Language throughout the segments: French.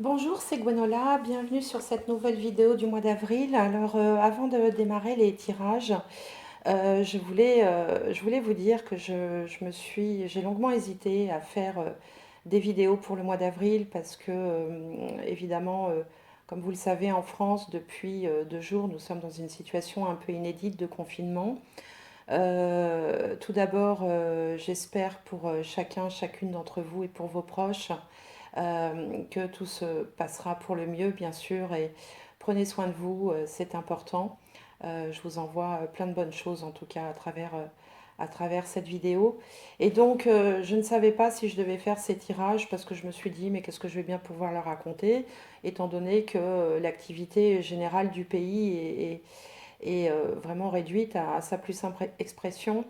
Bonjour, c'est Gwenola, bienvenue sur cette nouvelle vidéo du mois d'avril. Alors, avant de démarrer les tirages, je voulais vous dire que j'ai longuement hésité à faire des vidéos pour le mois d'avril parce que, évidemment, comme vous le savez, en France, depuis 2 jours, nous sommes dans une situation un peu inédite de confinement. Tout d'abord, j'espère pour chacune d'entre vous et pour vos proches que tout se passera pour le mieux, bien sûr, et prenez soin de vous, c'est important. Je vous envoie plein de bonnes choses, en tout cas, à travers cette vidéo. Et donc, je ne savais pas si je devais faire ces tirages parce que je me suis dit, mais qu'est-ce que je vais bien pouvoir leur raconter, étant donné que l'activité générale du pays est vraiment réduite à sa plus simple expression.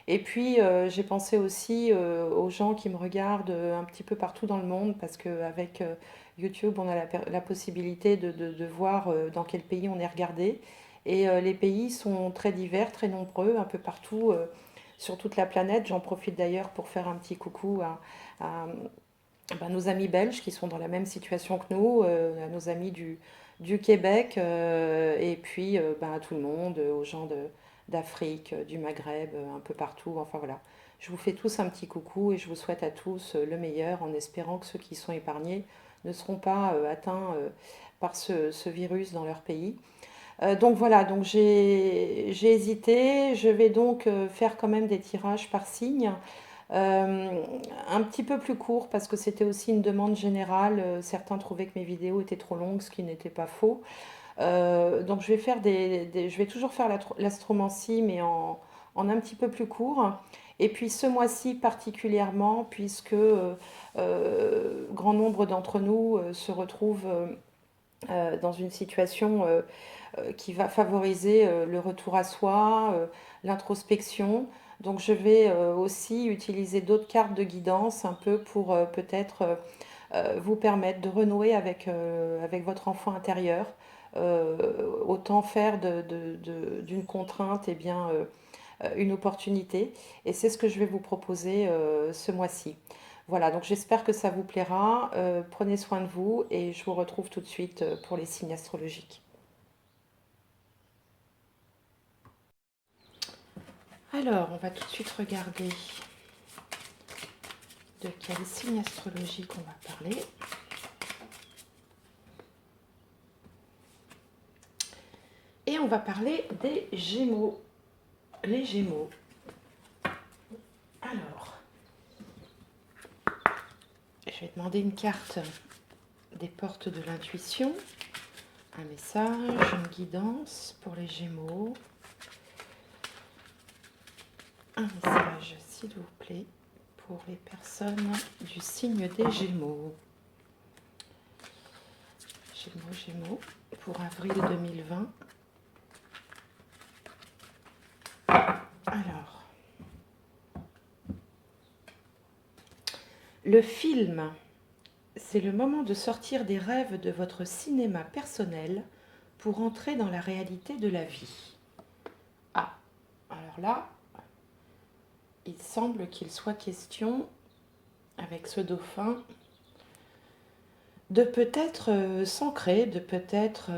Et puis j'ai pensé aussi aux gens qui me regardent un petit peu partout dans le monde parce qu'avec YouTube, on a la possibilité de voir dans quel pays on est regardé. Et les pays sont très divers, très nombreux, un peu partout sur toute la planète. J'en profite d'ailleurs pour faire un petit coucou à, ben, nos amis belges qui sont dans la même situation que nous, à nos amis du Québec, et puis ben, à tout le monde, aux gens d'Afrique, du Maghreb, un peu partout. Enfin voilà, je vous fais tous un petit coucou et je vous souhaite à tous le meilleur en espérant que ceux qui sont épargnés ne seront pas atteints par ce virus dans leur pays. Donc voilà, donc j'ai hésité. Je vais donc faire quand même des tirages par signe. Euh, un petit peu plus court parce que c'était aussi une demande générale. Certains trouvaient que mes vidéos étaient trop longues, ce qui n'était pas faux. Donc je vais faire je vais toujours faire l'astromancie, mais en un petit peu plus court. Et puis ce mois-ci particulièrement, puisque grand nombre d'entre nous se retrouvent dans une situation qui va favoriser le retour à soi, l'introspection. Donc je vais aussi utiliser d'autres cartes de guidance un peu pour peut-être vous permettre de renouer avec votre enfant intérieur. Autant faire d'une contrainte et bien, une opportunité. Et c'est ce que je vais vous proposer ce mois-ci. Voilà, donc j'espère que ça vous plaira. Prenez soin de vous et je vous retrouve tout de suite pour les signes astrologiques. Alors, on va tout de suite regarder de quel signe astrologique on va parler. Et on va parler des Gémeaux. Les Gémeaux. Alors, je vais demander une carte des portes de l'intuition, un message, une guidance pour les Gémeaux. Un message, s'il vous plaît, pour les personnes du signe des Gémeaux. Gémeaux, pour avril 2020. Alors, le film, c'est le moment de sortir des rêves de votre cinéma personnel pour entrer dans la réalité de la vie. Ah, alors là, il semble qu'il soit question, avec ce dauphin, de peut-être s'ancrer, de peut-être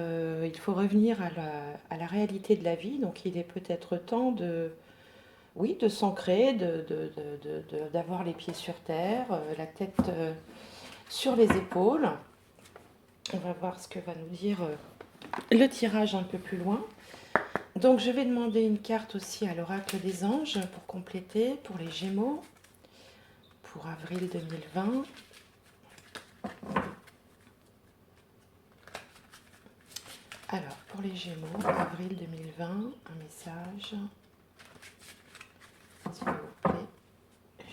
il faut revenir à la réalité de la vie, donc il est peut-être temps oui, de s'ancrer, d'avoir les pieds sur terre, la tête sur les épaules. On va voir ce que va nous dire le tirage un peu plus loin. Donc je vais demander une carte aussi à l'oracle des anges pour compléter pour les Gémeaux pour avril 2020. Alors pour les Gémeaux, avril 2020, un message, s'il vous plaît,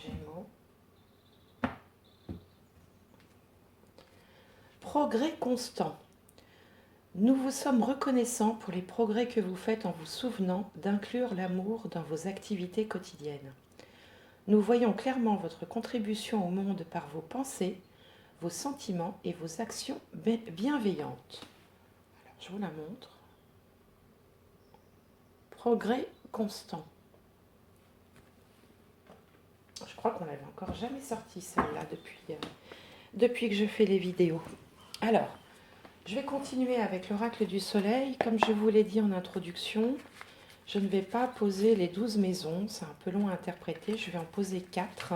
Gémeaux. Progrès constant. Nous vous sommes reconnaissants pour les progrès que vous faites en vous souvenant d'inclure l'amour dans vos activités quotidiennes. Nous voyons clairement votre contribution au monde par vos pensées, vos sentiments et vos actions bienveillantes. Alors, je vous la montre. Progrès constant. Je crois qu'on l'avait encore jamais sortie celle-là depuis que je fais les vidéos. Alors, je vais continuer avec l'oracle du soleil. Comme je vous l'ai dit en introduction, je ne vais pas poser les 12 maisons, c'est un peu long à interpréter. Je vais en poser 4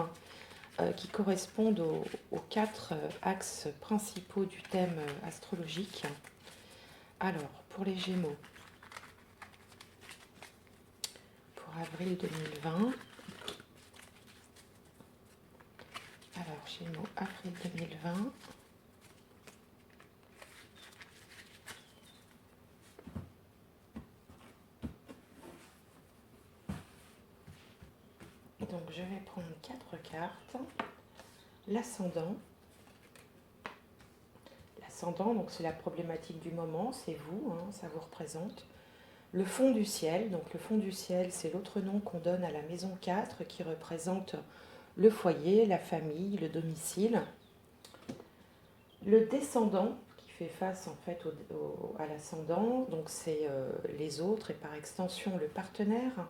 qui correspondent aux 4 axes principaux du thème astrologique. Alors, pour les Gémeaux, pour avril 2020. Alors, Gémeaux, avril 2020. Donc, je vais prendre 4 cartes. L'ascendant. L'ascendant, donc c'est la problématique du moment, c'est vous, hein, ça vous représente. Le fond du ciel, donc le fond du ciel, c'est l'autre nom qu'on donne à la maison 4 qui représente le foyer, la famille, le domicile. Le descendant qui fait face en fait à l'ascendant, donc c'est les autres et par extension le partenaire.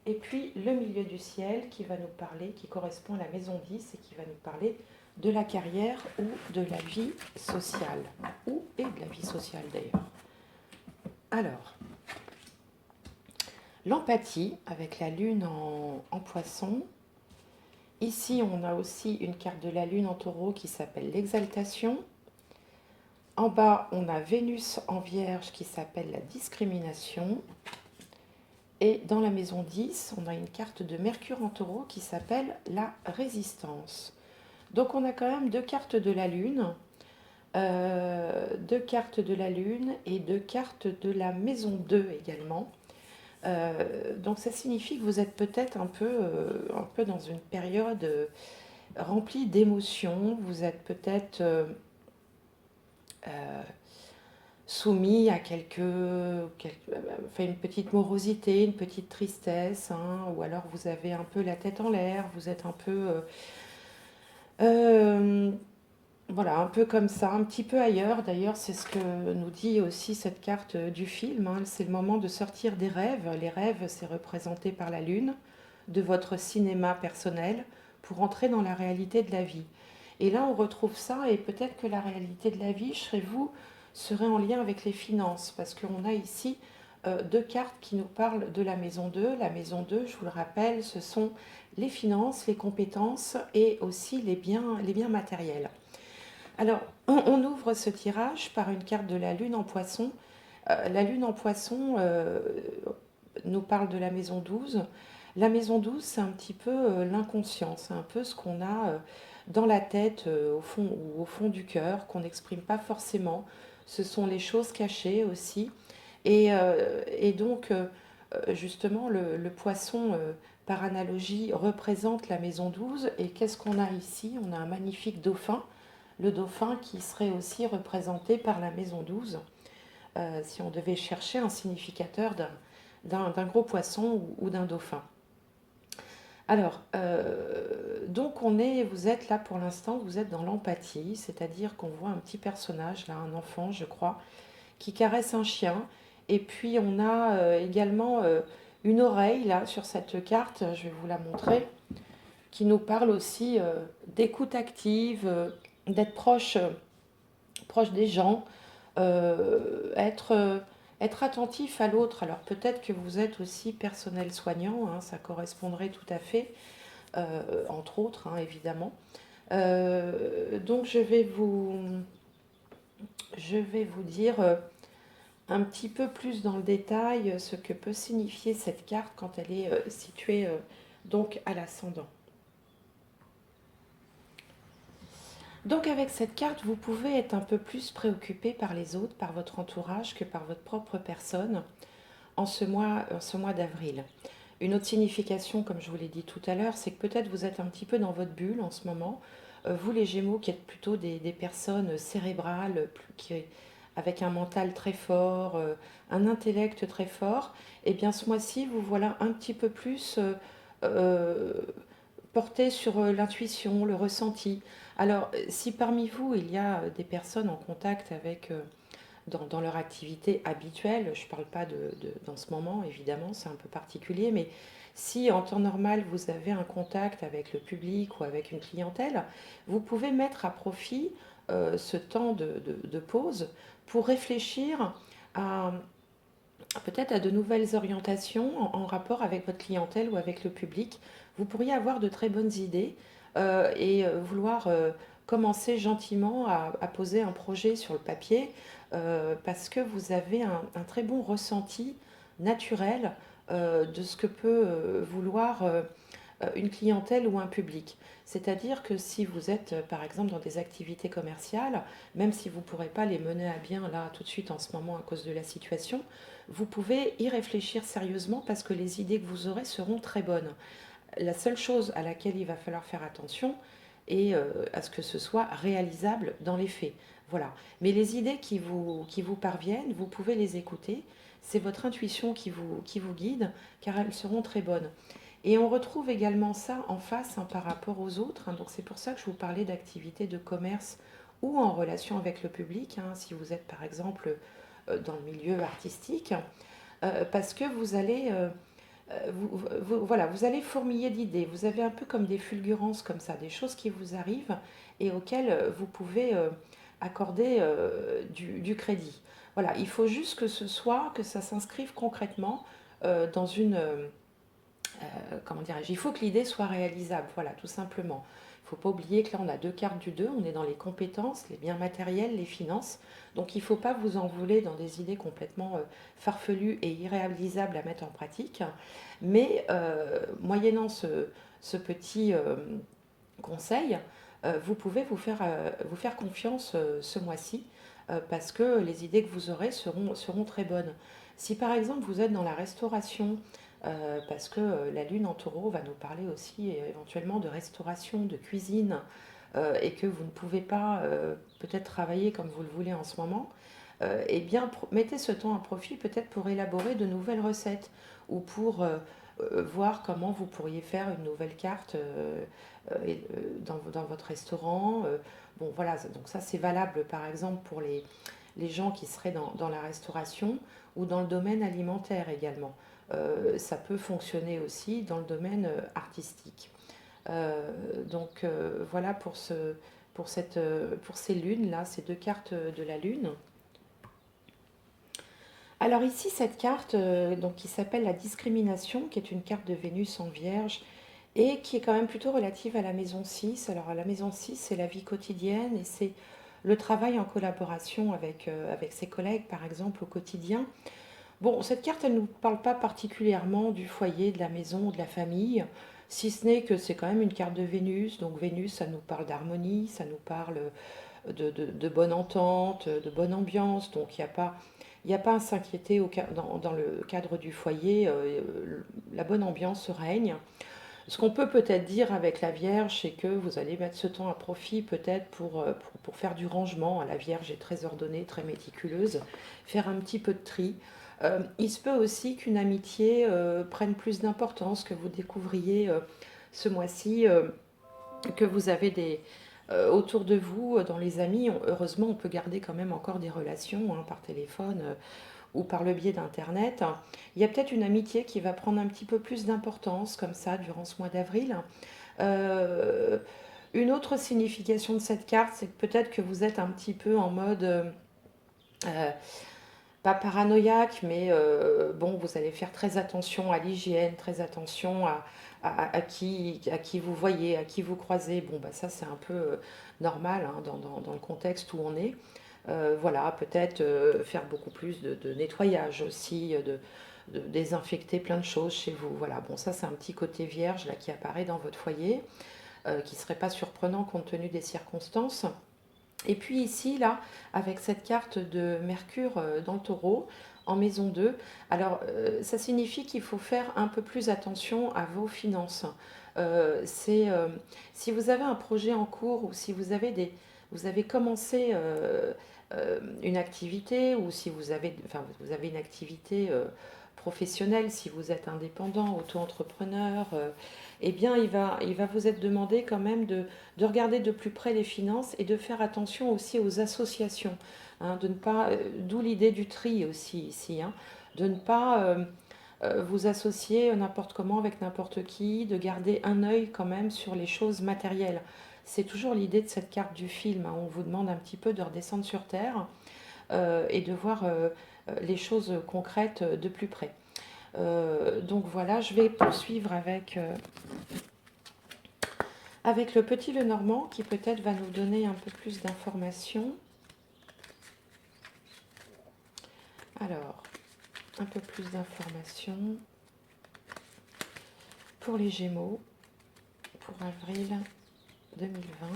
Et puis le milieu du ciel qui va nous parler, qui correspond à la maison 10 et qui va nous parler de la carrière ou de la vie sociale, ou et de la vie sociale d'ailleurs. Alors, l'empathie avec la lune en poisson. Ici, on a aussi une carte de la lune en taureau qui s'appelle l'exaltation. En bas, on a Vénus en vierge qui s'appelle la discrimination. Et dans la maison 10, on a une carte de Mercure en taureau qui s'appelle la résistance. Donc on a quand même 2 cartes de la lune, 2 cartes de la lune et 2 cartes de la maison 2 également. Donc ça signifie que vous êtes peut-être un peu dans une période remplie d'émotions, vous êtes peut-être soumis à enfin une petite morosité, une petite tristesse, hein, ou alors vous avez un peu la tête en l'air, vous êtes un peu voilà, un peu comme ça, un petit peu ailleurs. D'ailleurs, c'est ce que nous dit aussi cette carte du film, hein. C'est le moment de sortir des rêves. Les rêves, c'est représenté par la lune, de votre cinéma personnel, pour entrer dans la réalité de la vie. Et là, on retrouve ça, et peut-être que la réalité de la vie, chez vous, serait en lien avec les finances, parce qu'on a ici 2 cartes qui nous parlent de la maison 2. La maison 2, je vous le rappelle, ce sont les finances, les compétences et aussi les biens matériels. Alors, on ouvre ce tirage par une carte de la lune en poisson. La lune en poisson nous parle de la maison 12. La maison 12, c'est un petit peu l'inconscient, c'est un peu ce qu'on a dans la tête, au fond, ou au fond du cœur, qu'on n'exprime pas forcément. Ce sont les choses cachées aussi. Et donc, justement, le poisson, par analogie, représente la maison 12. Et qu'est-ce qu'on a ici? On a un magnifique dauphin, le dauphin qui serait aussi représenté par la maison 12, si on devait chercher un significateur d'un gros poisson ou d'un dauphin. Alors, donc vous êtes là pour l'instant, vous êtes dans l'empathie, c'est-à-dire qu'on voit un petit personnage, là, un enfant, je crois, qui caresse un chien. Et puis on a également une oreille, là, sur cette carte, je vais vous la montrer, qui nous parle aussi d'écoute active, d'être proche des gens, être attentif à l'autre. Alors peut-être que vous êtes aussi personnel soignant, hein, ça correspondrait tout à fait, entre autres, hein, évidemment. Donc je vais vous dire un petit peu plus dans le détail ce que peut signifier cette carte quand elle est située donc à l'ascendant. Donc avec cette carte, vous pouvez être un peu plus préoccupé par les autres, par votre entourage, que par votre propre personne en ce mois d'avril. Une autre signification, comme je vous l'ai dit tout à l'heure, c'est que peut-être vous êtes un petit peu dans votre bulle en ce moment. Vous les Gémeaux qui êtes plutôt des personnes cérébrales, avec un mental très fort, un intellect très fort, et bien ce mois-ci, vous voilà un petit peu plus euh, porté sur l'intuition, le ressenti. Alors, si parmi vous, il y a des personnes en contact avec, dans leur activité habituelle, je ne parle pas dans ce moment, évidemment, c'est un peu particulier, mais si en temps normal, vous avez un contact avec le public ou avec une clientèle, vous pouvez mettre à profit ce temps de pause pour réfléchir à peut-être à de nouvelles orientations en rapport avec votre clientèle ou avec le public. Vous pourriez avoir de très bonnes idées vouloir commencer gentiment à poser un projet sur le papier parce que vous avez un très bon ressenti naturel de ce que peut vouloir une clientèle ou un public. C'est-à-dire que si vous êtes, par exemple, dans des activités commerciales, même si vous ne pourrez pas les mener à bien là tout de suite en ce moment à cause de la situation, vous pouvez y réfléchir sérieusement parce que les idées que vous aurez seront très bonnes. La seule chose à laquelle il va falloir faire attention est à ce que ce soit réalisable dans les faits. Voilà. Mais les idées qui vous parviennent, vous pouvez les écouter. C'est votre intuition qui vous guide, car elles seront très bonnes. Et on retrouve également ça en face par rapport aux autres. Donc c'est pour ça que je vous parlais d'activités de commerce ou en relation avec le public, si vous êtes par exemple dans le milieu artistique, parce que vous allez, voilà, vous allez fourmiller d'idées. Vous avez un peu comme des fulgurances comme ça, des choses qui vous arrivent et auxquelles vous pouvez accorder du crédit. Voilà, il faut juste que ça s'inscrive concrètement dans une comment dirais-je, il faut que l'idée soit réalisable, voilà, tout simplement. Il ne faut pas oublier que là, on a deux cartes du 2, on est dans les compétences, les biens matériels, les finances. Donc, il ne faut pas vous envoler dans des idées complètement farfelues et irréalisables à mettre en pratique. Mais, moyennant ce petit conseil, vous pouvez vous faire confiance ce mois-ci parce que les idées que vous aurez seront très bonnes. Si par exemple vous êtes dans la restauration, parce que la lune en taureau va nous parler aussi éventuellement de restauration, de cuisine, et que vous ne pouvez pas peut-être travailler comme vous le voulez en ce moment, eh bien mettez ce temps à profit peut-être pour élaborer de nouvelles recettes ou pour voir comment vous pourriez faire une nouvelle carte dans votre restaurant. Bon voilà, donc ça c'est valable par exemple pour les gens qui seraient dans la restauration ou dans le domaine alimentaire également. Ça peut fonctionner aussi dans le domaine artistique. Voilà pour ces lunes là, ces deux cartes de la lune. Alors ici cette carte donc, qui s'appelle la discrimination, qui est une carte de Vénus en Vierge et qui est quand même plutôt relative à la maison 6. Alors à la maison 6 c'est la vie quotidienne et c'est le travail en collaboration avec ses collègues par exemple au quotidien. Bon, cette carte, elle ne nous parle pas particulièrement du foyer, de la maison, de la famille, si ce n'est que c'est quand même une carte de Vénus. Donc Vénus, ça nous parle d'harmonie, ça nous parle de bonne entente, de bonne ambiance. Donc il y a pas à s'inquiéter dans le cadre du foyer. La bonne ambiance règne. Ce qu'on peut peut-être dire avec la Vierge, c'est que vous allez mettre ce temps à profit peut-être pour faire du rangement. La Vierge est très ordonnée, très méticuleuse, faire un petit peu de tri. Il se peut aussi qu'une amitié prenne plus d'importance, que vous découvriez ce mois-ci, que vous avez autour de vous, dans les amis. Heureusement, on peut garder quand même encore des relations par téléphone ou par le biais d'Internet. Il y a peut-être une amitié qui va prendre un petit peu plus d'importance comme ça durant ce mois d'avril. Euh, une autre signification de cette carte, c'est que peut-être que vous êtes un petit peu en mode pas paranoïaque, mais bon, vous allez faire très attention à l'hygiène, très attention à qui vous voyez, à qui vous croisez. Bon, bah ça c'est un peu normal dans le contexte où on est. Voilà, peut-être faire beaucoup plus de nettoyage aussi, de désinfecter plein de choses chez vous. Voilà, bon, ça c'est un petit côté vierge là qui apparaît dans votre foyer, qui ne serait pas surprenant compte tenu des circonstances. Et puis ici, là, avec cette carte de Mercure dans le taureau, en maison 2, alors ça signifie qu'il faut faire un peu plus attention à vos finances. Si vous avez un projet en cours ou si vous avez commencé une activité ou si vous avez une activité professionnelle, si vous êtes indépendant, auto-entrepreneur, eh bien il va vous être demandé quand même de regarder de plus près les finances et de faire attention aussi aux associations, de ne pas, d'où l'idée du tri aussi ici, de ne pas vous associer n'importe comment avec n'importe qui, de garder un œil quand même sur les choses matérielles. c'est toujours l'idée de cette carte du film, hein. On vous demande un petit peu de redescendre sur Terre et de voir les choses concrètes de plus près. Donc voilà, je vais poursuivre avec le petit Lenormand qui peut-être va nous donner un peu plus d'informations. Alors, un peu plus d'informations pour les Gémeaux pour avril 2020.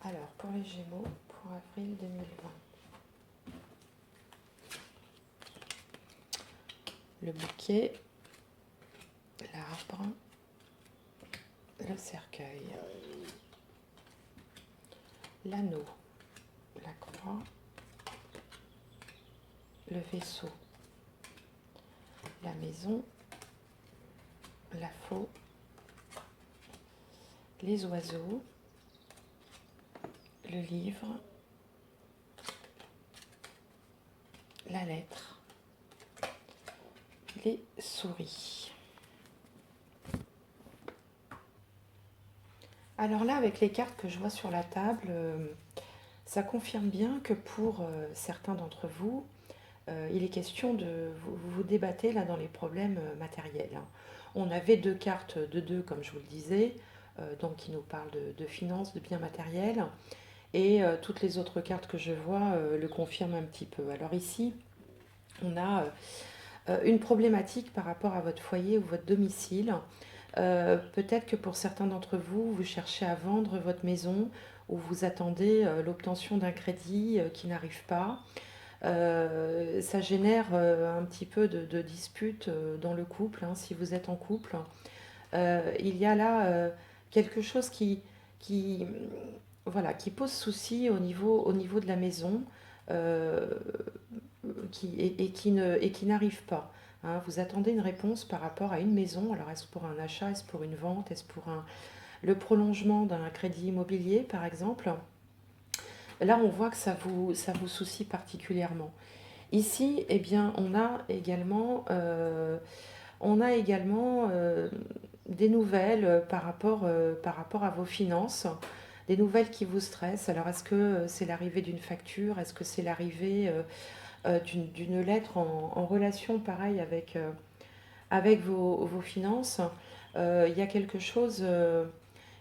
Alors, pour les Gémeaux pour avril 2020. Le bouquet, l'arbre, le cercueil, l'anneau, la croix, le vaisseau, la maison, la faux, les oiseaux, le livre, la lettre, les souris. Alors là, avec les cartes que je vois sur la table, ça confirme bien que pour certains d'entre vous, il est question de vous débattez là dans les problèmes matériels, hein. On avait deux cartes de deux, comme je vous le disais, donc qui nous parlent de finances, de biens matériels, et toutes les autres cartes que je vois le confirment un petit peu. Alors ici, on a une problématique par rapport à votre foyer ou votre domicile. Peut-être que pour certains d'entre vous, vous cherchez à vendre votre maison ou vous attendez l'obtention d'un crédit qui n'arrive pas. Ça génère un petit peu de disputes dans le couple, hein, si vous êtes en couple. Il y a là quelque chose qui, voilà, qui pose souci au niveau de la maison euh, et qui n'arrive pas, hein. Vous attendez une réponse par rapport à une maison. Alors, est-ce pour un achat, est-ce pour une vente, est-ce pour le prolongement d'un crédit immobilier, par exemple? Là, on voit que ça vous soucie particulièrement. Ici, eh bien, on a également des nouvelles par rapport à vos finances, des nouvelles qui vous stressent. Alors, est-ce que c'est l'arrivée d'une facture? Est-ce que c'est l'arrivée d'une lettre en relation, pareil, avec vos finances? Il y a quelque chose...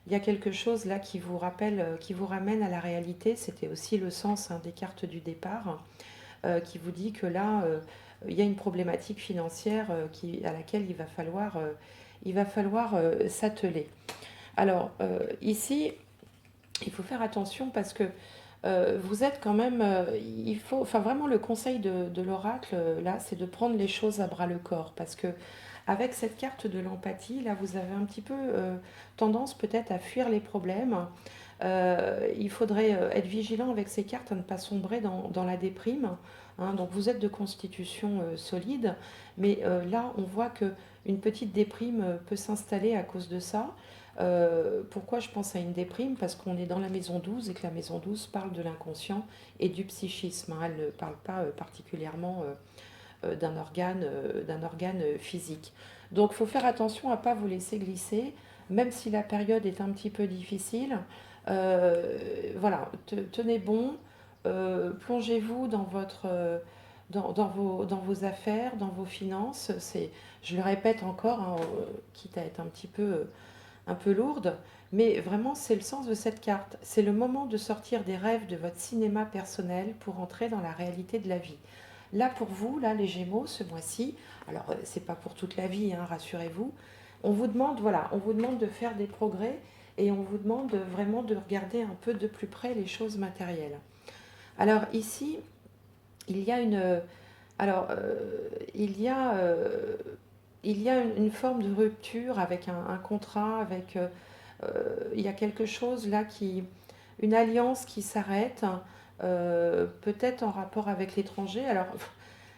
il y a quelque chose là qui vous rappelle, qui vous ramène à la réalité. C'était aussi le sens, hein, des cartes du départ, qui vous dit que là, il y a une problématique financière à laquelle il va falloir s'atteler. Alors, ici, il faut faire attention parce que vous êtes quand même, il faut, enfin vraiment le conseil de l'oracle là, c'est de prendre les choses à bras le corps parce que avec cette carte de l'empathie, là, vous avez un petit peu tendance peut-être à fuir les problèmes. Il faudrait être vigilant avec ces cartes à ne pas sombrer dans la déprime, hein. Donc vous êtes de constitution solide, mais là on voit que une petite déprime peut s'installer à cause de ça. Pourquoi je pense à une déprime? Parce qu'on est dans la maison 12 et que la maison 12 parle de l'inconscient et du psychisme, hein. Elle ne parle pas particulièrement d'un organe physique. Donc il faut faire attention à ne pas vous laisser glisser, même si la période est un petit peu difficile. Voilà, tenez bon, plongez-vous dans dans vos affaires, dans vos finances. Je le répète encore, hein, quitte à être un peu lourde, mais vraiment c'est le sens de cette carte. C'est le moment de sortir des rêves de votre cinéma personnel pour entrer dans la réalité de la vie. Là pour vous, là les Gémeaux, ce mois-ci, alors c'est pas pour toute la vie, hein, rassurez-vous. On vous demande, voilà, on vous demande de faire des progrès et on vous demande vraiment de regarder un peu de plus près les choses matérielles. Alors ici, il y a une, alors il y a une forme de rupture avec un contrat, il y a quelque chose là une alliance qui s'arrête, peut-être en rapport avec l'étranger. Alors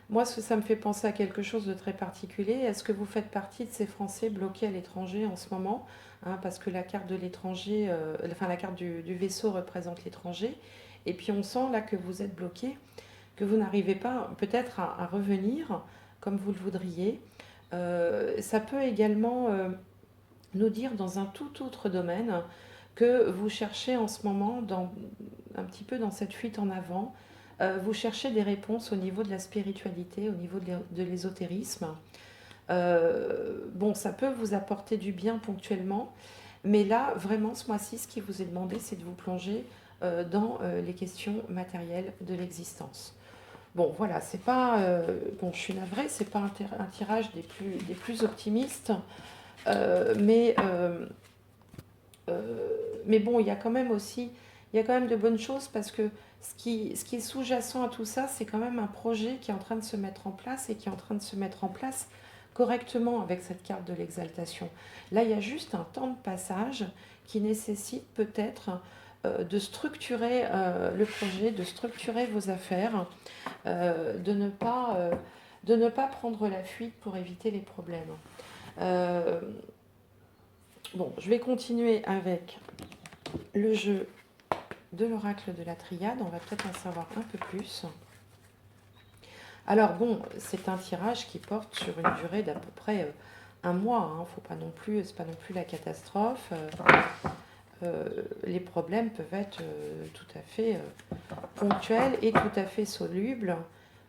moi, ça me fait penser à quelque chose de très particulier. Est-ce que vous faites partie de ces Français bloqués à l'étranger en ce moment, hein, parce que la carte de l'étranger, enfin la carte du vaisseau représente l'étranger, et puis on sent là que vous êtes bloqué, que vous n'arrivez pas peut-être à revenir comme vous le voudriez. Ça peut également nous dire dans un tout autre domaine que vous cherchez en ce moment, un petit peu dans cette fuite en avant, vous cherchez des réponses au niveau de la spiritualité, au niveau de l'ésotérisme. Bon, ça peut vous apporter du bien ponctuellement, mais là, vraiment, ce mois-ci, ce qui vous est demandé, c'est de vous plonger dans les questions matérielles de l'existence. Bon, voilà, c'est pas. Bon, je suis navrée, c'est pas un tirage des plus optimistes, euh, mais, euh, mais bon, il y a quand même aussi. Il y a quand même de bonnes choses parce que ce qui est sous-jacent à tout ça, c'est quand même un projet qui est en train de se mettre en place et qui est en train de se mettre en place correctement avec cette carte de l'exaltation. Là, il y a juste un temps de passage qui nécessite peut-être de structurer le projet, de structurer vos affaires, de ne pas prendre la fuite pour éviter les problèmes. Euh, bon, je vais continuer avec le jeu de l'oracle de la triade. On va peut-être en savoir un peu plus. Alors bon, c'est un tirage qui porte sur une durée d'à peu près un mois. Hein. Faut pas non plus, c'est pas non plus la catastrophe. Les problèmes peuvent être tout à fait ponctuels et tout à fait solubles.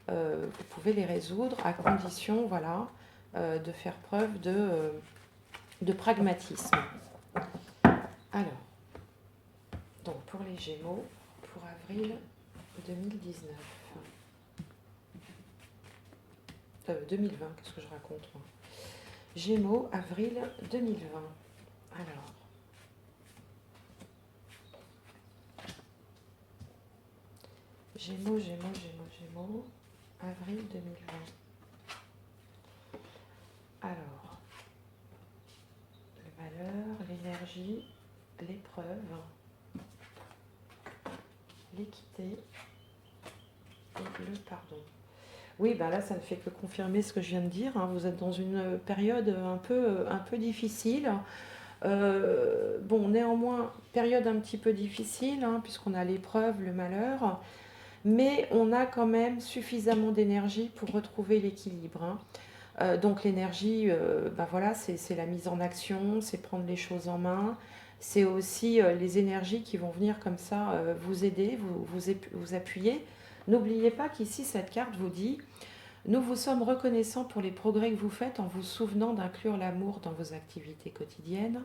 Vous pouvez les résoudre à condition, voilà, de faire preuve de pragmatisme. Alors, donc pour les Gémeaux, pour avril 2019. 2020, qu'est-ce que je raconte moi? Gémeaux, avril 2020. Alors, Gémeaux, avril 2020. Alors, le malheur, l'énergie, l'épreuve, l'équité et le pardon. Oui, ben là, ça ne fait que confirmer ce que je viens de dire. Hein. Vous êtes dans une période un peu difficile. Bon, néanmoins, période un petit peu difficile, hein, puisqu'on a l'épreuve, le malheur, mais on a quand même suffisamment d'énergie pour retrouver l'équilibre. Hein. Donc l'énergie, ben voilà, c'est la mise en action, c'est prendre les choses en main, c'est aussi les énergies qui vont venir comme ça vous aider, vous appuyer. N'oubliez pas qu'ici, cette carte vous dit nous vous sommes reconnaissants pour les progrès que vous faites en vous souvenant d'inclure l'amour dans vos activités quotidiennes.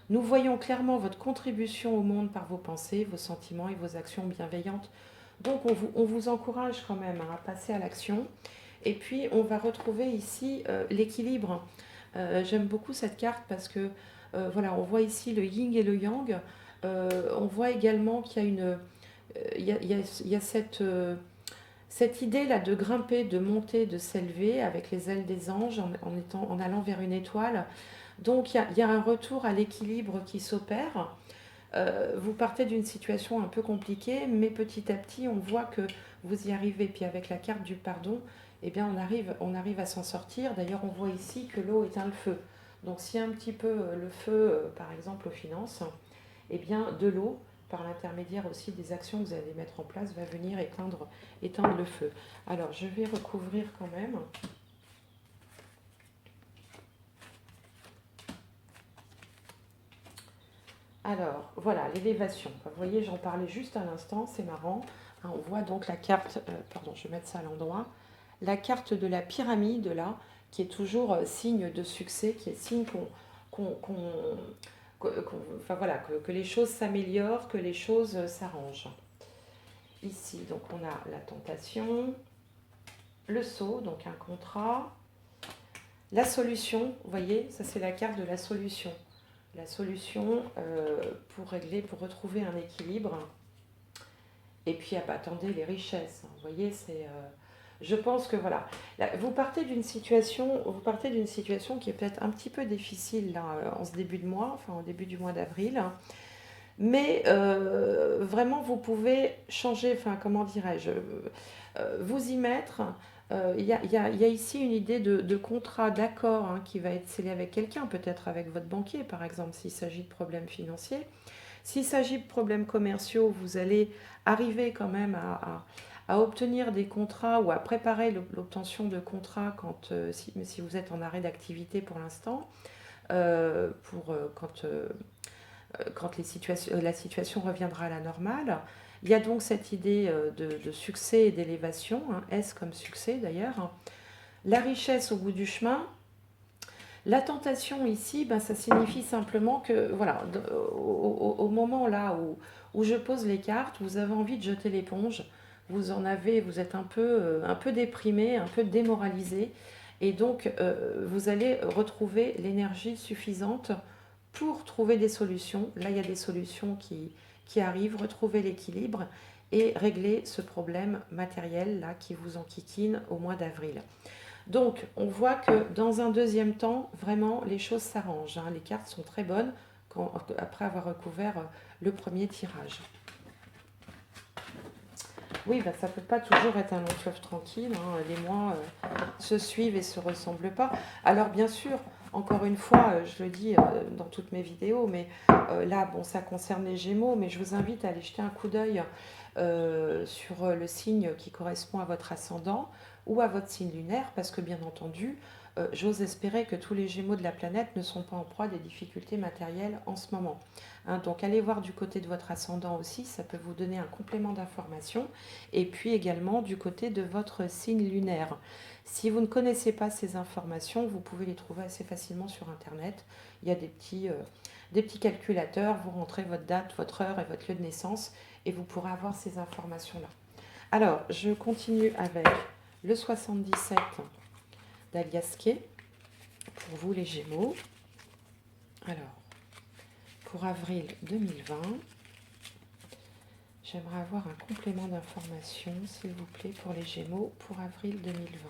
Nous voyons clairement votre contribution au monde par vos pensées, vos sentiments et vos actions bienveillantes. Donc on vous encourage quand même à passer à l'action. Et puis on va retrouver ici l'équilibre. J'aime beaucoup cette carte parce que voilà, on voit ici le yin et le yang. On voit également qu'il y a il y a cette idée-là de grimper, de monter, de s'élever avec les ailes des anges en allant vers une étoile. Donc il y a un retour à l'équilibre qui s'opère. Vous partez d'une situation un peu compliquée, mais petit à petit, on voit que vous y arrivez. Puis avec la carte du pardon, eh bien, on arrive à s'en sortir. D'ailleurs, on voit ici que l'eau éteint le feu. Donc si un petit peu le feu, par exemple aux finances, eh bien, de l'eau, par l'intermédiaire aussi des actions que vous allez mettre en place, va venir éteindre le feu. Alors, je vais recouvrir quand même. Alors, voilà, l'élévation. Vous voyez, j'en parlais juste à l'instant, c'est marrant. Hein, on voit donc la carte, pardon, je vais mettre ça à l'endroit, la carte de la pyramide, là, qui est toujours signe de succès, qui est signe enfin, voilà, que les choses s'améliorent, que les choses s'arrangent. Ici, donc, on a la tentation, le sceau, donc un contrat, la solution, vous voyez, ça c'est la carte de la solution. La solution pour régler, pour retrouver un équilibre. Et puis, ah bah, attendez, les richesses. Vous voyez, c'est. Je pense que voilà. Là, vous partez d'une situation qui est peut-être un petit peu difficile là, en ce début de mois, enfin au début du mois d'avril. Mais vraiment, vous pouvez changer, enfin, comment dirais-je, vous y mettre. Il y a ici une idée de contrat, d'accord, hein, qui va être scellé avec quelqu'un, peut-être avec votre banquier, par exemple, s'il s'agit de problèmes financiers. S'il s'agit de problèmes commerciaux, vous allez arriver quand même à obtenir des contrats ou à préparer l'obtention de contrats si vous êtes en arrêt d'activité pour l'instant, quand la situation reviendra à la normale. Il y a donc cette idée de succès et d'élévation, hein, S comme succès d'ailleurs. La richesse au bout du chemin. La tentation ici, ben, ça signifie simplement que, voilà, au moment là où je pose les cartes, vous avez envie de jeter l'éponge, vous êtes un peu déprimé, un peu démoralisé, et donc vous allez retrouver l'énergie suffisante pour trouver des solutions. Là, il y a des solutions qui arrivent, retrouver l'équilibre et régler ce problème matériel là qui vous enquiquine au mois d'avril. Donc, on voit que dans un deuxième temps, vraiment, les choses s'arrangent, hein. Les cartes sont très bonnes après avoir recouvert le premier tirage. Oui, bah, ça ne peut pas toujours être un long fleuve tranquille, hein. Les mois se suivent et ne se ressemblent pas. Alors, bien sûr, encore une fois, je le dis dans toutes mes vidéos, mais là, bon, ça concerne les Gémeaux, mais je vous invite à aller jeter un coup d'œil sur le signe qui correspond à votre ascendant ou à votre signe lunaire, parce que bien entendu, j'ose espérer que tous les Gémeaux de la planète ne sont pas en proie à des difficultés matérielles en ce moment. Hein, donc allez voir du côté de votre ascendant aussi, ça peut vous donner un complément d'information, et puis également du côté de votre signe lunaire. Si vous ne connaissez pas ces informations, vous pouvez les trouver assez facilement sur Internet. Il y a des petits calculateurs, vous rentrez votre date, votre heure et votre lieu de naissance, et vous pourrez avoir ces informations-là. Alors, je continue avec le 77 d'Aliasqué, pour vous les Gémeaux. Alors, pour avril 2020, j'aimerais avoir un complément d'information, s'il vous plaît, pour les Gémeaux, pour avril 2020.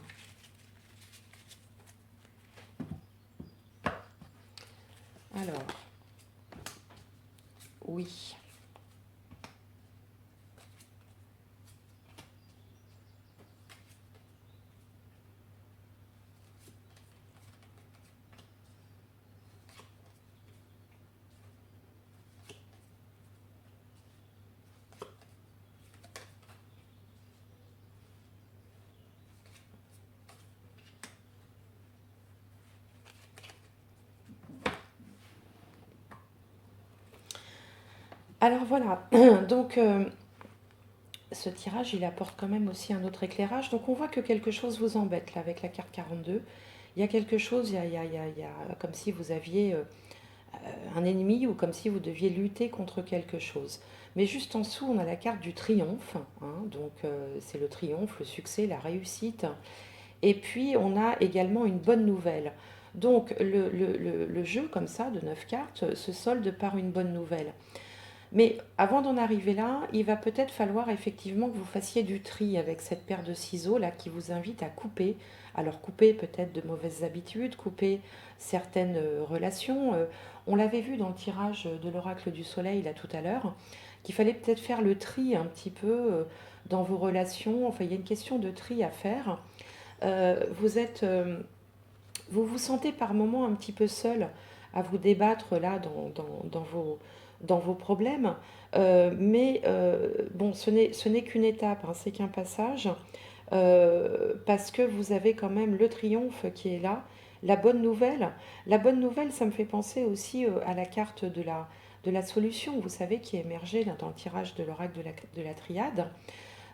Alors, oui. Alors voilà, donc ce tirage, il apporte quand même aussi un autre éclairage. Donc on voit que quelque chose vous embête là avec la carte 42. Il y a quelque chose, il y a comme si vous aviez un ennemi ou comme si vous deviez lutter contre quelque chose. Mais juste en dessous, on a la carte du triomphe. Hein, donc c'est le triomphe, le succès, la réussite. Et puis on a également une bonne nouvelle. Donc le jeu comme ça de 9 cartes se solde par une bonne nouvelle. Mais avant d'en arriver là, il va peut-être falloir effectivement que vous fassiez du tri avec cette paire de ciseaux là qui vous invite à couper. Alors couper peut-être de mauvaises habitudes, couper certaines relations. On l'avait vu dans le tirage de l'oracle du soleil là tout à l'heure, qu'il fallait peut-être faire le tri un petit peu dans vos relations. Enfin, il y a une question de tri à faire. Vous vous sentez par moments un petit peu seul à vous débattre là dans vos problèmes. Bon, ce n'est qu'une étape, hein, c'est qu'un passage, parce que vous avez quand même le triomphe qui est là. La bonne nouvelle, ça me fait penser aussi à la carte de la solution, vous savez, qui est émergée là, dans le tirage de l'oracle de la triade.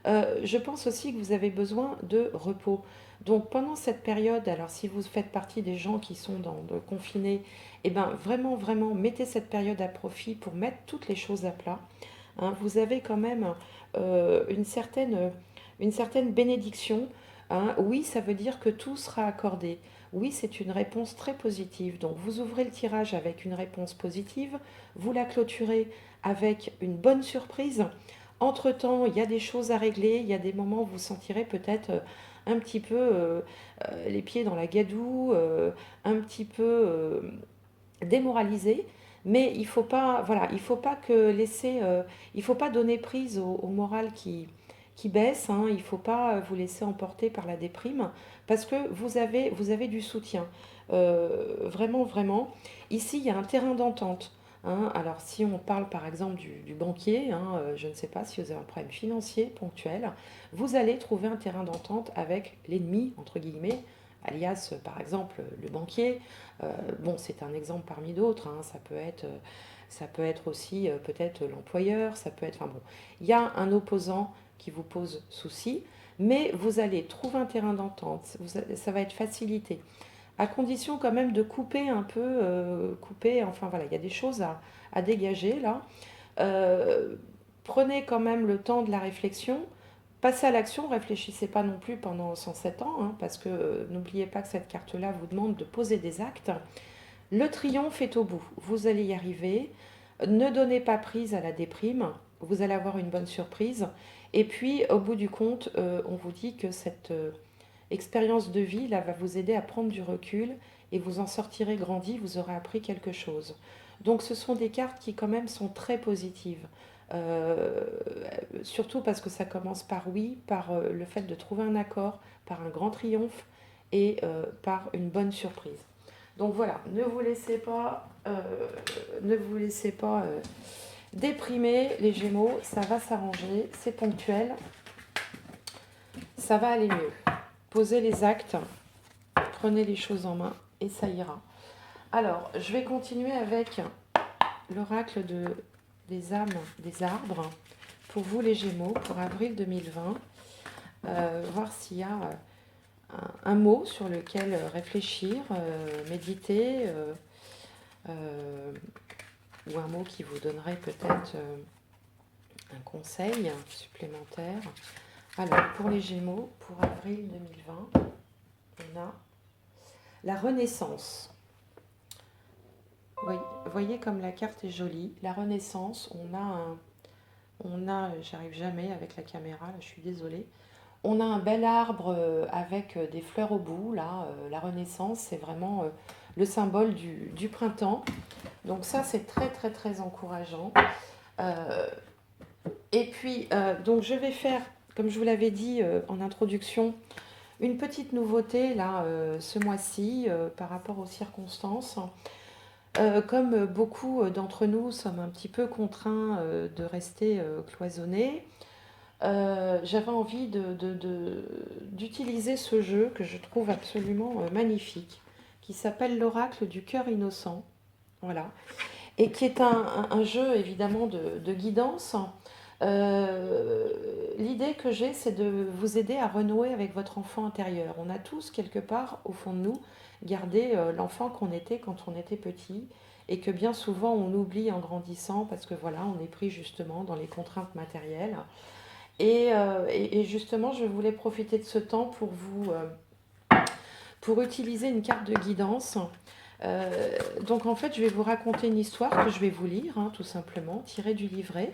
Je pense aussi que vous avez besoin de repos. Donc pendant cette période, alors si vous faites partie des gens qui sont confinés, eh ben vraiment, vraiment, mettez cette période à profit pour mettre toutes les choses à plat. Hein, vous avez quand même une certaine bénédiction. Hein. Oui, ça veut dire que tout sera accordé. Oui, c'est une réponse très positive. Donc vous ouvrez le tirage avec une réponse positive, vous la clôturez avec une bonne surprise. Entre-temps, il y a des choses à régler, il y a des moments où vous sentirez peut-être un petit peu les pieds dans la gadoue, un petit peu démoralisé, mais il faut pas, voilà, il faut pas que laisser, il faut pas donner prise au moral qui baisse, hein, il faut pas vous laisser emporter par la déprime, parce que vous avez du soutien, vraiment, vraiment. Ici, il y a un terrain d'entente. hein. Alors, si on parle par exemple du banquier, hein, je ne sais pas si vous avez un problème financier ponctuel, vous allez trouver un terrain d'entente avec l'ennemi, entre guillemets, alias par exemple le banquier. Bon, c'est un exemple parmi d'autres, hein, ça peut être aussi peut-être l'employeur, ça peut être... Enfin bon, il y a un opposant qui vous pose souci, mais vous allez trouver un terrain d'entente, ça va être facilité à condition quand même de couper un peu, couper, enfin voilà, il y a des choses à dégager là. Euh, Prenez quand même le temps de la réflexion, passez à l'action, réfléchissez pas non plus pendant 107 ans, hein, parce que n'oubliez pas que cette carte-là vous demande de poser des actes. Le triomphe est au bout, vous allez y arriver, ne donnez pas prise à la déprime, vous allez avoir une bonne surprise, et puis au bout du compte, on vous dit que cette expérience de vie là va vous aider à prendre du recul et vous en sortirez grandi, vous aurez appris quelque chose. Donc ce sont des cartes qui quand même sont très positives. Euh, Surtout parce que ça commence par oui, par le fait de trouver un accord, par un grand triomphe et par une bonne surprise. Donc voilà, ne vous laissez pas déprimer les Gémeaux, ça va s'arranger, c'est ponctuel, ça va aller mieux. Posez les actes, prenez les choses en main et ça ira. Alors, je vais continuer avec l'oracle des âmes des arbres pour vous les Gémeaux pour avril 2020. Voir s'il y a un mot sur lequel réfléchir, méditer, ou un mot qui vous donnerait peut-être un conseil supplémentaire. Alors, pour les Gémeaux, pour avril 2020, on a la Renaissance. Oui, voyez comme la carte est jolie. La Renaissance, j'arrive jamais avec la caméra, là, je suis désolée. On a un bel arbre avec des fleurs au bout, là. La Renaissance, c'est vraiment le symbole du printemps. Donc ça, c'est très, très, très encourageant. Euh, et puis, donc je vais faire, comme je vous l'avais dit en introduction, une petite nouveauté, là, ce mois-ci, par rapport aux circonstances. Comme beaucoup d'entre nous sommes un petit peu contraints de rester cloisonnés, j'avais envie d'utiliser ce jeu que je trouve absolument magnifique, qui s'appelle l'oracle du cœur innocent, voilà, et qui est un jeu évidemment de guidance. L'idée que j'ai, c'est de vous aider à renouer avec votre enfant intérieur. On a tous quelque part au fond de nous gardé l'enfant qu'on était quand on était petit et que bien souvent on oublie en grandissant parce que voilà, on est pris justement dans les contraintes matérielles. Et justement, je voulais profiter de ce temps pour utiliser une carte de guidance. Donc en fait, je vais vous raconter une histoire que je vais vous lire, hein, tout simplement, tirée du livret.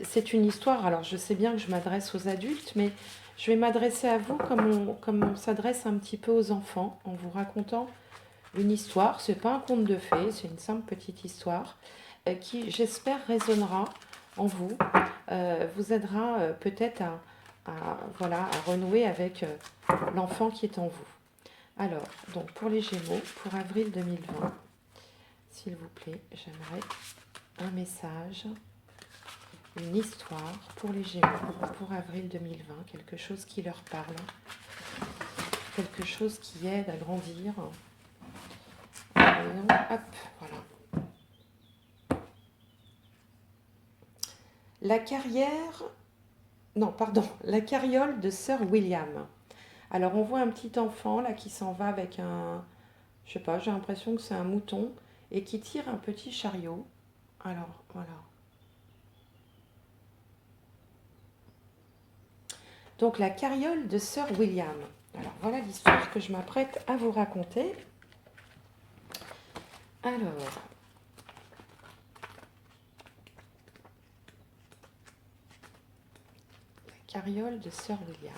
C'est une histoire, alors je sais bien que je m'adresse aux adultes, mais je vais m'adresser à vous comme on s'adresse un petit peu aux enfants, en vous racontant une histoire. C'est pas un conte de fées, c'est une simple petite histoire qui, j'espère, résonnera en vous, vous aidera peut-être voilà, à renouer avec l'enfant qui est en vous. Alors, donc pour les Gémeaux, pour avril 2020, s'il vous plaît, j'aimerais un message, une histoire pour les Gémeaux, pour avril 2020, quelque chose qui leur parle, quelque chose qui aide à grandir. Voyons, hop, voilà. La carrière, non, pardon, la carriole de Sir William. Alors on voit un petit enfant là qui s'en va avec je sais pas, j'ai l'impression que c'est un mouton et qui tire un petit chariot. Alors voilà. Donc la carriole de Sir William. Alors voilà l'histoire que je m'apprête à vous raconter. Alors, la carriole de Sir William.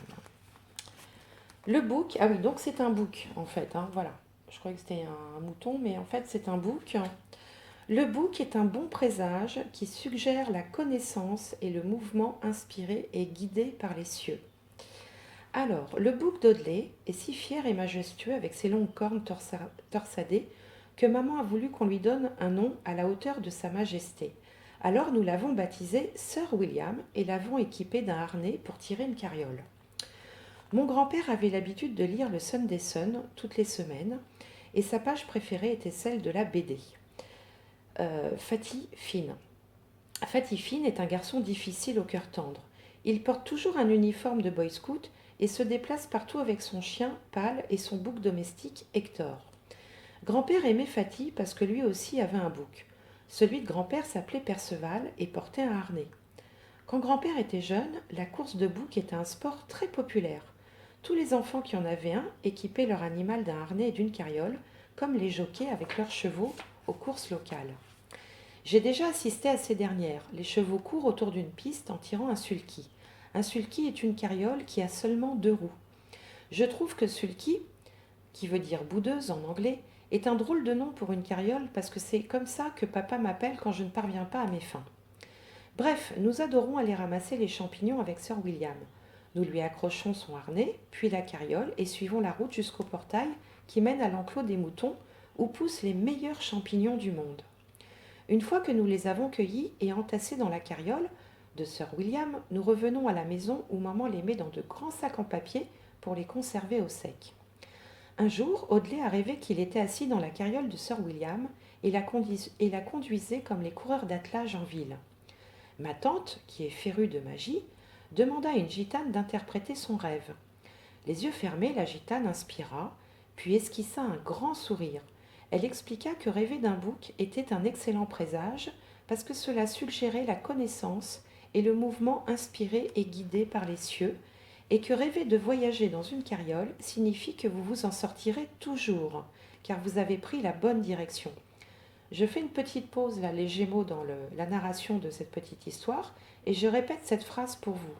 Le bouc, ah oui, donc c'est un bouc en fait, hein, voilà. Je croyais que c'était un mouton, mais en fait c'est un bouc. Le bouc est un bon présage qui suggère la connaissance et le mouvement inspiré et guidé par les cieux. Alors, le bouc d'Audley est si fier et majestueux avec ses longues cornes torsadées que maman a voulu qu'on lui donne un nom à la hauteur de Sa Majesté. Alors nous l'avons baptisé Sir William et l'avons équipé d'un harnais pour tirer une carriole. Mon grand-père avait l'habitude de lire le Sunday Sun toutes les semaines et sa page préférée était celle de la BD. Fatty Finn. Fatty Finn est un garçon difficile au cœur tendre. Il porte toujours un uniforme de boy scout et se déplace partout avec son chien Pâle et son bouc domestique Hector. Grand-père aimait Fatty parce que lui aussi avait un bouc. Celui de grand-père s'appelait Perceval et portait un harnais. Quand grand-père était jeune, la course de bouc était un sport très populaire. Tous les enfants qui en avaient un équipaient leur animal d'un harnais et d'une carriole, comme les jockeys avec leurs chevaux aux courses locales. J'ai déjà assisté à ces dernières. Les chevaux courent autour d'une piste en tirant un sulky. Un sulky est une carriole qui a seulement 2 roues. Je trouve que sulky, qui veut dire boudeuse en anglais, est un drôle de nom pour une carriole parce que c'est comme ça que papa m'appelle quand je ne parviens pas à mes fins. Bref, nous adorons aller ramasser les champignons avec Sir William. Nous lui accrochons son harnais, puis la carriole et suivons la route jusqu'au portail qui mène à l'enclos des moutons où poussent les meilleurs champignons du monde. Une fois que nous les avons cueillis et entassés dans la carriole de Sir William, nous revenons à la maison où maman les met dans de grands sacs en papier pour les conserver au sec. Un jour, Audley a rêvé qu'il était assis dans la carriole de Sir William et la conduisait comme les coureurs d'attelage en ville. Ma tante, qui est férue de magie, demanda à une gitane d'interpréter son rêve. Les yeux fermés, la gitane inspira, puis esquissa un grand sourire. Elle expliqua que rêver d'un bouc était un excellent présage parce que cela suggérait la connaissance et le mouvement inspiré et guidé par les cieux, et que rêver de voyager dans une carriole signifie que vous vous en sortirez toujours, car vous avez pris la bonne direction. Je fais une petite pause là, les Gémeaux, dans la narration de cette petite histoire, et je répète cette phrase pour vous.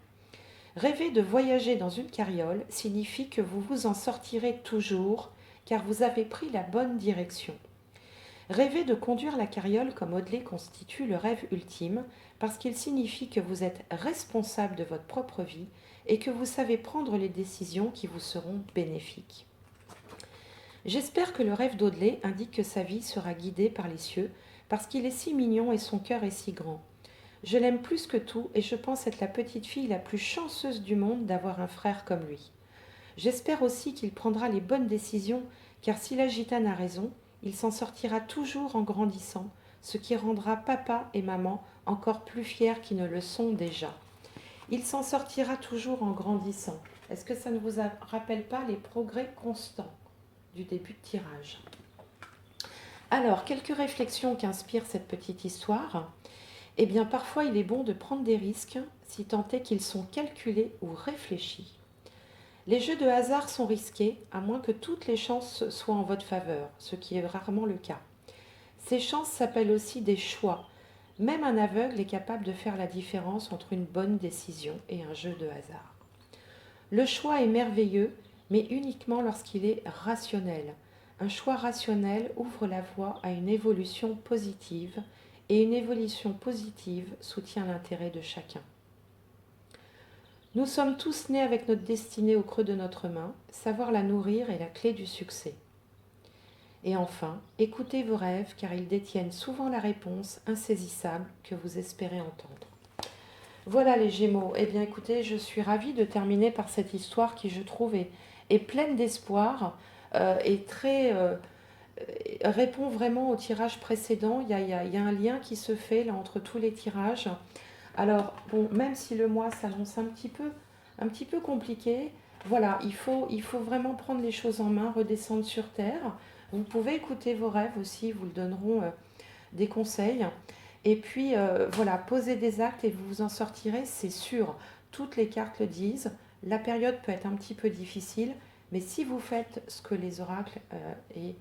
Rêver de voyager dans une carriole signifie que vous vous en sortirez toujours, car vous avez pris la bonne direction. Rêver de conduire la carriole comme Audley constitue le rêve ultime, parce qu'il signifie que vous êtes responsable de votre propre vie et que vous savez prendre les décisions qui vous seront bénéfiques. J'espère que le rêve d'Audley indique que sa vie sera guidée par les cieux, parce qu'il est si mignon et son cœur est si grand. Je l'aime plus que tout et je pense être la petite fille la plus chanceuse du monde d'avoir un frère comme lui. J'espère aussi qu'il prendra les bonnes décisions, car si la gitane a raison, il s'en sortira toujours en grandissant, ce qui rendra papa et maman encore plus fiers qu'ils ne le sont déjà. Il s'en sortira toujours en grandissant. Est-ce que ça ne vous rappelle pas les progrès constants du début de tirage? Alors, quelques réflexions qu'inspire cette petite histoire. Eh bien, parfois, il est bon de prendre des risques, si tant est qu'ils sont calculés ou réfléchis. Les jeux de hasard sont risqués, à moins que toutes les chances soient en votre faveur, ce qui est rarement le cas. Ces chances s'appellent aussi des choix. Même un aveugle est capable de faire la différence entre une bonne décision et un jeu de hasard. Le choix est merveilleux, mais uniquement lorsqu'il est rationnel. Un choix rationnel ouvre la voie à une évolution positive, et une évolution positive soutient l'intérêt de chacun. Nous sommes tous nés avec notre destinée au creux de notre main. Savoir la nourrir est la clé du succès. Et enfin, écoutez vos rêves car ils détiennent souvent la réponse insaisissable que vous espérez entendre. Voilà les Gémeaux. Eh bien écoutez, je suis ravie de terminer par cette histoire qui, je trouve, est pleine d'espoir et répond vraiment au tirage précédent. Il y a un lien qui se fait là entre tous les tirages. Alors, bon, même si le mois s'annonce un petit peu compliqué, voilà, il faut vraiment prendre les choses en main, redescendre sur terre. Vous pouvez écouter vos rêves aussi, vous le donneront des conseils. Et puis, voilà, posez des actes et vous vous en sortirez, c'est sûr. Toutes les cartes le disent. La période peut être un petit peu difficile, mais si vous faites ce que les oracles et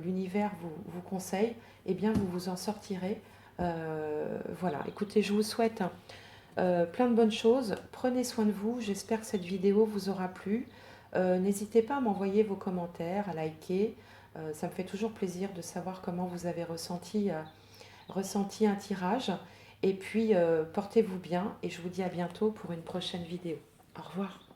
l'univers vous conseillent, eh bien, vous vous en sortirez. Voilà, écoutez, je vous souhaite plein de bonnes choses. Prenez soin de vous. J'espère que cette vidéo vous aura plu. N'hésitez pas à m'envoyer vos commentaires, à liker. Ça me fait toujours plaisir de savoir comment vous avez ressenti un tirage. Et puis, portez-vous bien et je vous dis à bientôt pour une prochaine vidéo. Au revoir.